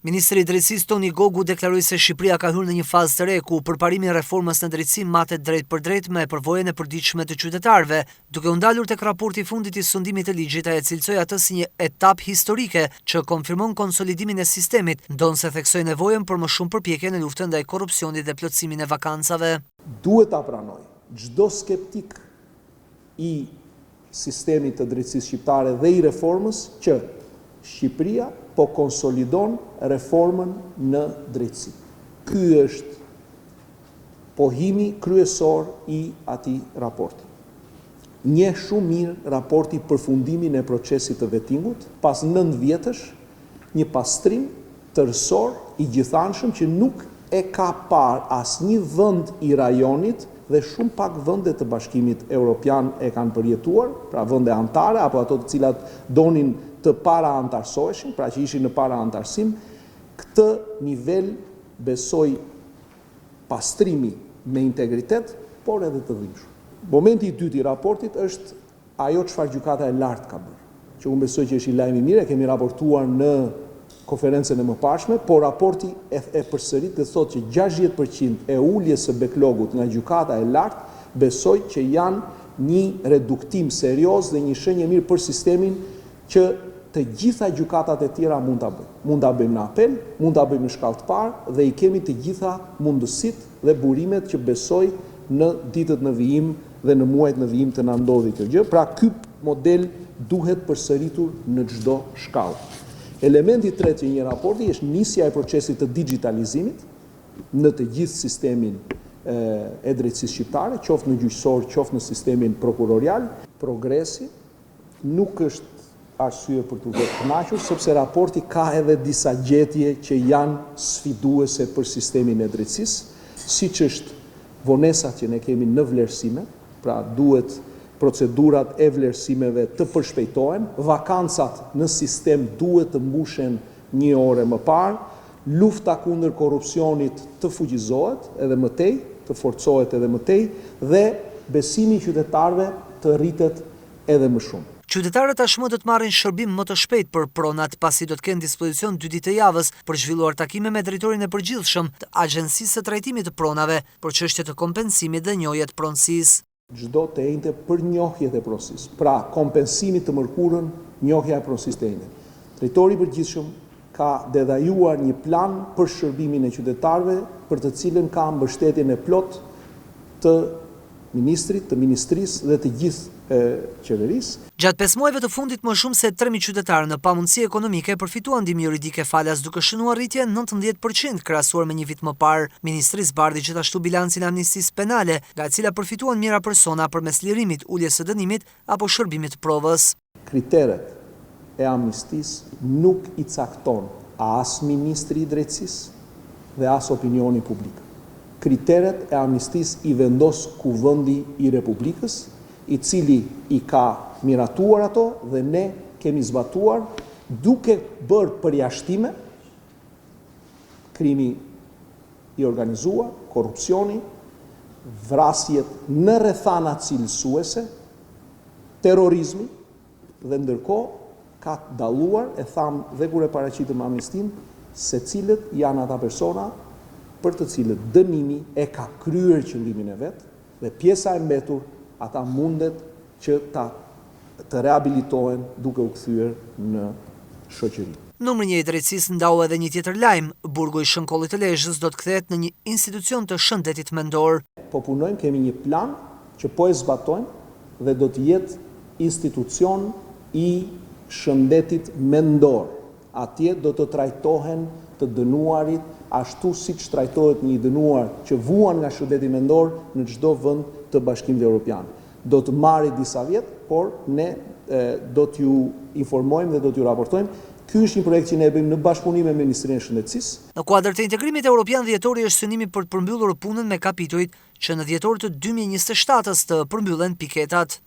Ministri i Drejtësisë Toni Gogu deklaroi se Shqipëria ka hyrë në një fazë të re ku përparimi i reformës në drejtësi matet drejt për drejt me përvojën e përditshme të qytetarëve, duke u ndalur tek raporti i fundit i sundimit të ligjit, ai cilësoi atë si një etapë historike që konfirmon konsolidimin e sistemit, ndonse theksoi nevojën për më shumë përpjekje në luftën ndaj korrupsionit dhe plotësimin e vakancave. Duhet ta pranoj çdo skeptik i sistemit të drejtësisë shqiptare dhe i reformës që Shqipëria po konsolidon reformën në drejtësi. Ky është pohimi kryesor i atij raporti. Njeh shumë mirë raporti përfundimin e procesit të vettingut, pas 9 vjetësh, një pastrim tërësor i gjithanshëm që nuk e ka parë asnjë vend i rajonit dhe shumë pak vende të Bashkimit Evropian e kanë përjetuar, pra vende anëtare apo ato të cilat donin të para antarësoheshin, pra që ishin në para antarësim, këtë nivel besoj pastrimi me integritet, por edhe të dhimbshëm. Momenti i dytë i raportit është ajo çfarë gjykata e lartë ka bërë, që unë besoj që është i lajm i mirë, e kemi raportuar në konferencën e mëparshme, por raporti e përsërit dhe thotë që 60% e uljes së backlogut nga gjykata e lartë besoj që janë një reduktim serioz dhe një shenjë e mirë për sistemin që të gjitha gjykatat e tjera mund ta bëjmë. Mund ta bëjmë në apel, mund ta bëjmë në shkallë të parë dhe i kemi të gjitha mundësitë dhe burimet që besoj në ditët në vijim dhe në muajt në vijim të na ndodhi kjo gjë. Pra ky model duhet përsëritur në çdo shkallë. Elementi i tretë i një raporti është nisja e procesit të digitalizimit në të gjithë sistemin e drejtësisë shqiptare, qoftë në gjyqësor, qoftë në sistemin prokurorial. Progresi nuk është arsye për të vetë kënaqur, sepse raporti ka edhe disa gjetje që janë sfiduese për sistemin e drejtësisë, siç është vonesat që ne kemi në vlerësime, pra duhet procedurat e vlerësimeve të përshpejtohen, vakancat në sistem duhet të mbushen 1 orë më parë, lufta kundër korrupsionit të fuqizohet edhe më tej, të forcohet edhe më tej, dhe besimi i qytetarëve të rritet edhe më shumë. Qytetarët tashmë do të marrin shërbim më të shpejt për pronat, pasi do të kenë dispozicion 2 ditë të javës për zhvilluar takime me drejtorin e përgjithshëm të Agjencisë së Trajtimit të Pronave për çështje të kompensimit dhe njohjet pronësisë. Çdo të enjte për njohjet e pronësisë, pra kompensimit të mërkurën, njohja e pronësisë të enjte. Drejtori i përgjithshëm ka dedajuar një plan për shërbimin e qytetarëve, për të cilën ka mbështetjen e plot të ministrit, të ministrisë dhe të gjithë qeverisë. Gjatë 5 muajve të fundit, më shumë se 3.000 qytetarë në pamundësi ekonomike përfituan ndihmë juridike falas duke shënuar rritje 19% krahasuar me një vit më parë. Ministri zbardhi gjithashtu bilancin e amnistisë penale, nga e cila përfituan mijëra persona përmes lirimit, uljes së dënimit apo shërbimit të provës. Kriteret e amnistisë nuk i cakton as ministri i drejtësisë dhe as opinioni publik. Kriteret e amnistisë i vendos Kuvendi i Republikës, i cili i ka miratuar ato dhe ne kemi zbatuar duke bërë përjashtime, krimi i organizuar, korrupsioni, vrasjet në rrethana cilësuese, terrorizmi, dhe ndërkohë ka dalluar, e tham dhe kur e paraqitëm amnistin, se cilët janë ata persona për të cilët dënimi e ka kryer qëllimin e vet dhe pjesa e mbetur ata mundet që të rehabilitohen duke u kthyer në shoqëri. Numri 1 i drejtësisë ndau edhe një tjetër lajm. Burgu i Shënkollit të Lezhës do të kthehet në një institucion të shëndetit mendor. Po punojmë, kemi një plan që po e zbatojmë dhe do të jetë institucion i shëndetit mendor. Atje do të trajtohen të dënuarit ashtu siç trajtohet një dënuar që vuan nga shëndeti mendor në çdo vend të Bashkimit Evropian. Do të marrë disa vjet, por ne do t'ju informojmë dhe do t'ju raportojmë. Ky është një projekt që ne e bëjmë në bashkëpunim me Ministrinë e Shëndetësisë. Në kuadër të integrimit evropian, dhjetori është synimi për të përmbyllur punën me kapitujt që në dhjetor të 2027-s të përmbyllen piketat.